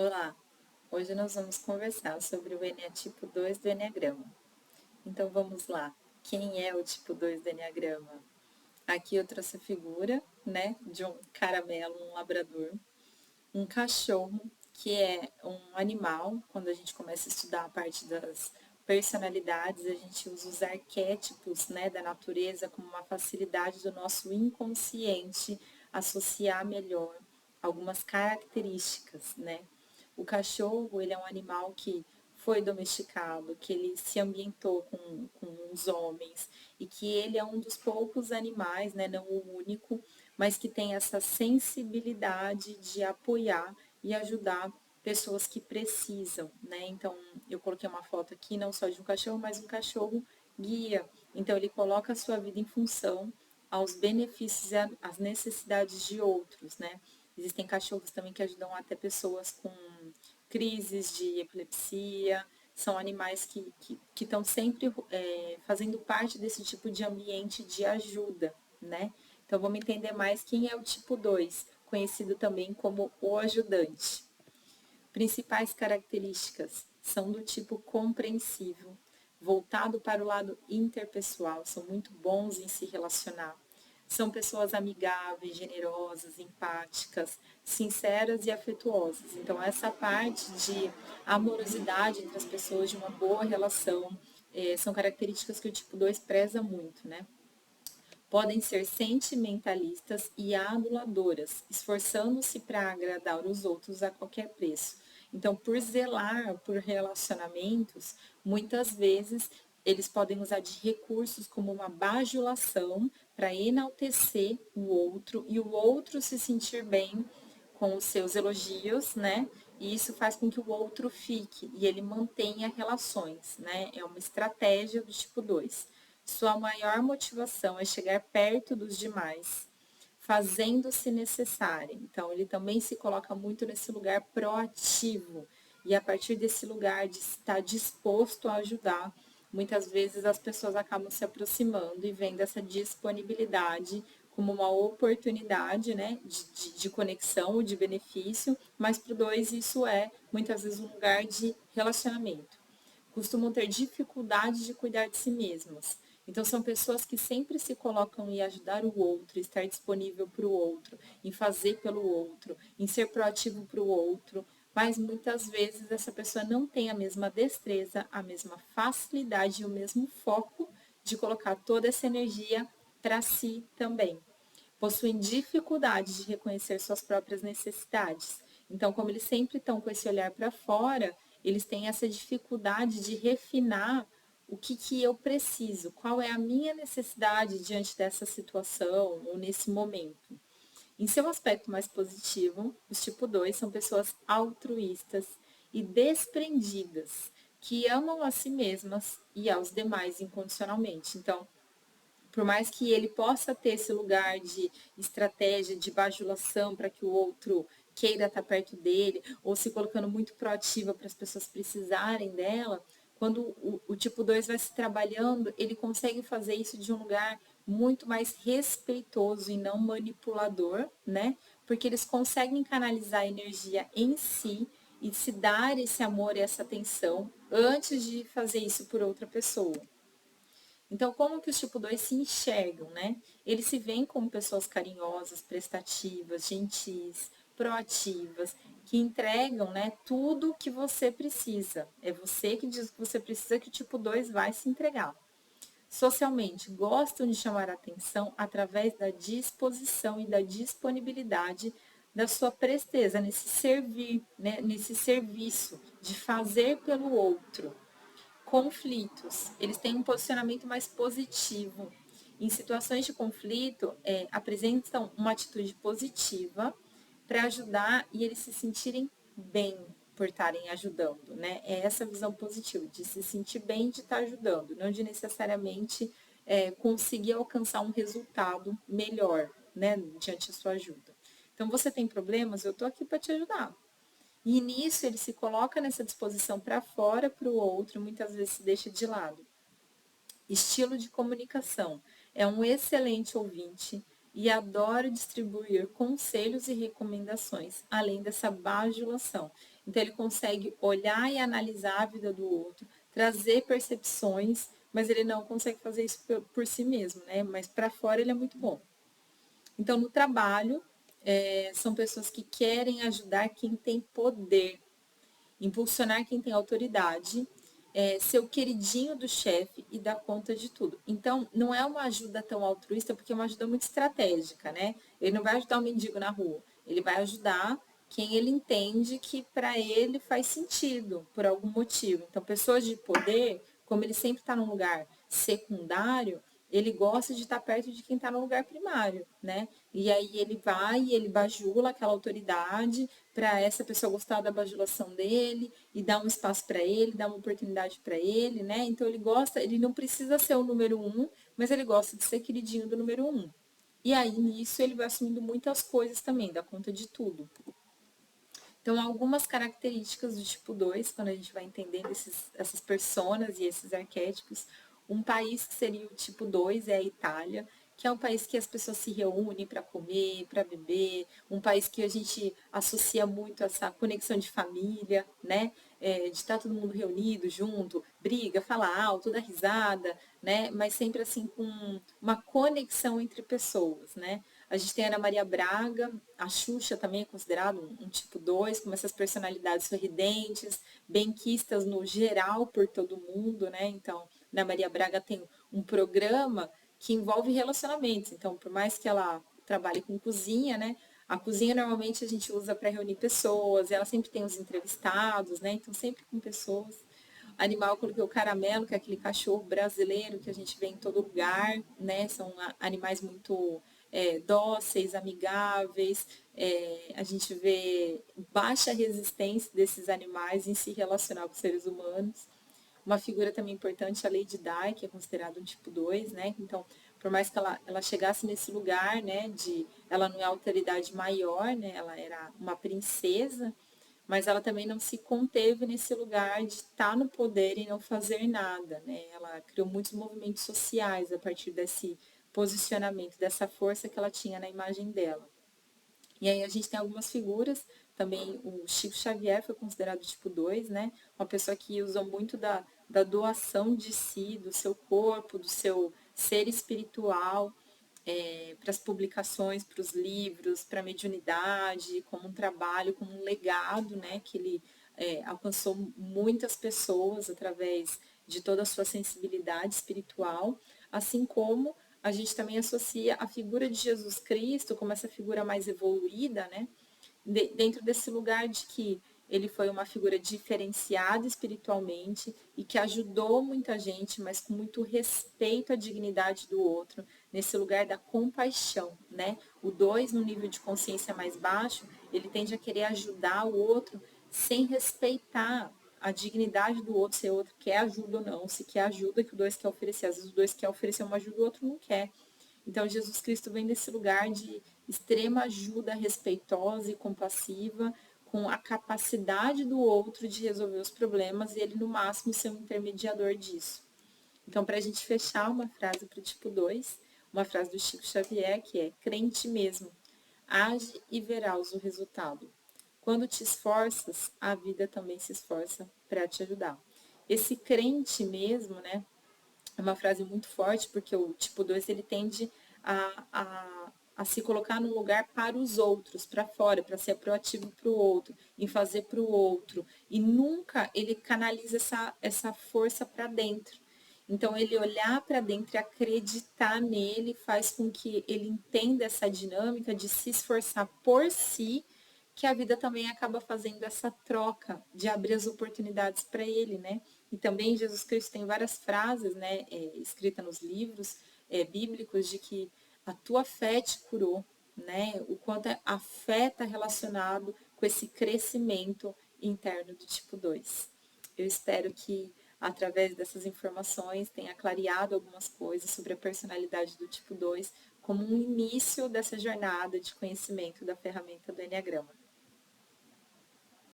Olá, hoje nós vamos conversar sobre o Eneatipo 2 do Eneagrama. Então vamos lá, quem é o tipo 2 do Eneagrama? Aqui eu trouxe a figura, né, de um caramelo, um labrador, um cachorro, que é um animal. Quando a gente começa a estudar a parte das personalidades, a gente usa os arquétipos, né, da natureza como uma facilidade do nosso inconsciente associar melhor algumas características, né? O cachorro, ele é um animal que foi domesticado, que ele se ambientou com os homens e que ele é um dos poucos animais, né, não o único, mas que tem essa sensibilidade de apoiar e ajudar pessoas que precisam, né? Então, eu coloquei uma foto aqui não só de um cachorro, mas um cachorro guia. Então, ele coloca a sua vida em função aos benefícios e às necessidades de outros, né? Existem cachorros também que ajudam até pessoas com crises de epilepsia, são animais que estão sempre fazendo parte desse tipo de ambiente de ajuda, né? Então vamos entender mais quem é o tipo 2, conhecido também como o ajudante. Principais características são do tipo compreensivo, voltado para o lado interpessoal, são muito bons em se relacionar. São pessoas amigáveis, generosas, empáticas, sinceras e afetuosas. Então, essa parte de amorosidade entre as pessoas, de uma boa relação, são características que o tipo 2 preza muito, né? Podem ser sentimentalistas e aduladoras, esforçando-se para agradar os outros a qualquer preço. Então, por zelar por relacionamentos, muitas vezes eles podem usar de recursos como uma bajulação para enaltecer o outro e o outro se sentir bem com os seus elogios, né? E isso faz com que o outro fique e ele mantenha relações, né? É uma estratégia do tipo 2. Sua maior motivação é chegar perto dos demais, fazendo-se necessário. Então, ele também se coloca muito nesse lugar proativo. E a partir desse lugar de estar disposto a ajudar, muitas vezes as pessoas acabam se aproximando e vendo essa disponibilidade como uma oportunidade, né, de conexão, de benefício, mas para o 2 isso é muitas vezes um lugar de relacionamento. Costumam ter dificuldade de cuidar de si mesmas. Então, são pessoas que sempre se colocam em ajudar o outro, estar disponível para o outro, em fazer pelo outro, em ser proativo para o outro, mas muitas vezes essa pessoa não tem a mesma destreza, a mesma facilidade e o mesmo foco de colocar toda essa energia para si também. Possuem dificuldade de reconhecer suas próprias necessidades. Então, como eles sempre estão com esse olhar para fora, eles têm essa dificuldade de refinar o que eu preciso, qual é a minha necessidade diante dessa situação ou nesse momento. Em seu aspecto mais positivo, os tipo 2 são pessoas altruístas e desprendidas, que amam a si mesmas e aos demais incondicionalmente. Então, por mais que ele possa ter esse lugar de estratégia, de bajulação para que o outro queira estar perto dele, ou se colocando muito proativa para as pessoas precisarem dela, quando o tipo 2 vai se trabalhando, ele consegue fazer isso de um lugar muito mais respeitoso e não manipulador, né? Porque eles conseguem canalizar a energia em si e se dar esse amor e essa atenção antes de fazer isso por outra pessoa. Então, como que os tipo 2 se enxergam, né? Eles se veem como pessoas carinhosas, prestativas, gentis, proativas, que entregam, né, tudo o que você precisa. É você que diz o que você precisa que o tipo 2 vai se entregar. Socialmente, gostam de chamar a atenção através da disposição e da disponibilidade da sua presteza nesse servir, né, nesse serviço de fazer pelo outro. Conflitos, eles têm um posicionamento mais positivo. Em situações de conflito, apresentam uma atitude positiva para ajudar e eles se sentirem bem por estarem ajudando, né? É essa visão positiva, de se sentir bem de estar ajudando, não de necessariamente conseguir alcançar um resultado melhor, né, diante da sua ajuda. Então, você tem problemas, eu estou aqui para te ajudar. E nisso ele se coloca nessa disposição para fora, para o outro, muitas vezes se deixa de lado. Estilo de comunicação. É um excelente ouvinte e adora distribuir conselhos e recomendações, além dessa bajulação. Então ele consegue olhar e analisar a vida do outro, trazer percepções, mas ele não consegue fazer isso por si mesmo, né? Mas para fora ele é muito bom. Então no trabalho, são pessoas que querem ajudar quem tem poder, impulsionar quem tem autoridade, ser o queridinho do chefe e dar conta de tudo. Então, não é uma ajuda tão altruísta, porque é uma ajuda muito estratégica, né? Ele não vai ajudar o mendigo na rua, ele vai ajudar quem ele entende que para ele faz sentido, por algum motivo. Então, pessoas de poder, como ele sempre está num lugar secundário, ele gosta de estar perto de quem está no lugar primário, né? E aí ele vai e ele bajula aquela autoridade para essa pessoa gostar da bajulação dele e dar um espaço para ele, dar uma oportunidade para ele, né? Então ele gosta, ele não precisa ser o número um, mas ele gosta de ser queridinho do número um. E aí nisso ele vai assumindo muitas coisas também, dá conta de tudo. Então, algumas características do tipo 2, quando a gente vai entendendo essas personas e esses arquétipos. Um país que seria o tipo 2 é a Itália, que é um país que as pessoas se reúnem para comer, para beber, um país que a gente associa muito a essa conexão de família, né? De estar todo mundo reunido junto, briga, fala alto, dá risada, né? Mas sempre assim com uma conexão entre pessoas, né? A gente tem a Ana Maria Braga, a Xuxa também é considerado um tipo 2, com essas personalidades sorridentes, benquistas no geral por todo mundo, né? Então, Ana Maria Braga tem um programa que envolve relacionamentos. Então, por mais que ela trabalhe com cozinha, né? A cozinha normalmente a gente usa para reunir pessoas, ela sempre tem os entrevistados, né? Então, sempre com pessoas. Animal, eu coloquei o caramelo, que é aquele cachorro brasileiro que a gente vê em todo lugar, né? São animais muito dóceis, amigáveis. A gente vê baixa resistência desses animais em se relacionar com seres humanos. Uma figura também importante, a Lady Di, que é considerada um tipo 2, né? Então, por mais que ela chegasse nesse lugar, né, ela não é autoridade maior, né? Ela era uma princesa, mas ela também não se conteve nesse lugar de estar no poder e não fazer nada, né? Ela criou muitos movimentos sociais a partir desse posicionamento, dessa força que ela tinha na imagem dela. E aí a gente tem algumas figuras, também o Chico Xavier foi considerado tipo 2, né? Uma pessoa que usou muito da doação de si, do seu corpo, do seu ser espiritual, para as publicações, para os livros, para a mediunidade, como um trabalho, como um legado, né? Que ele alcançou muitas pessoas através de toda a sua sensibilidade espiritual, assim como a gente também associa a figura de Jesus Cristo como essa figura mais evoluída, né? Dentro desse lugar de que ele foi uma figura diferenciada espiritualmente e que ajudou muita gente, mas com muito respeito à dignidade do outro, nesse lugar da compaixão, né? O 2, no nível de consciência mais baixo, ele tende a querer ajudar o outro sem respeitar a dignidade do outro, se o outro quer ajuda ou não, se quer ajuda que o 2 quer oferecer. Às vezes o 2 quer oferecer uma ajuda, o outro não quer. Então, Jesus Cristo vem desse lugar de extrema ajuda respeitosa e compassiva, com a capacidade do outro de resolver os problemas e ele, no máximo, ser um intermediador disso. Então, para a gente fechar uma frase para o tipo 2, uma frase do Chico Xavier, que é: crente mesmo, age e verás o resultado. Quando te esforças, a vida também se esforça para te ajudar. Esse crente mesmo, né, é uma frase muito forte, porque o tipo 2 ele tende a se colocar no lugar para os outros, para fora, para ser proativo para o outro, em fazer para o outro. E nunca ele canaliza essa força para dentro. Então, ele olhar para dentro e acreditar nele faz com que ele entenda essa dinâmica de se esforçar por si, que a vida também acaba fazendo essa troca de abrir as oportunidades para ele, né? E também Jesus Cristo tem várias frases, né, escritas nos livros bíblicos de que a tua fé te curou, né? O quanto a fé está relacionado com esse crescimento interno do tipo 2. Eu espero que através dessas informações tenha clareado algumas coisas sobre a personalidade do tipo 2 como um início dessa jornada de conhecimento da ferramenta do Enneagrama.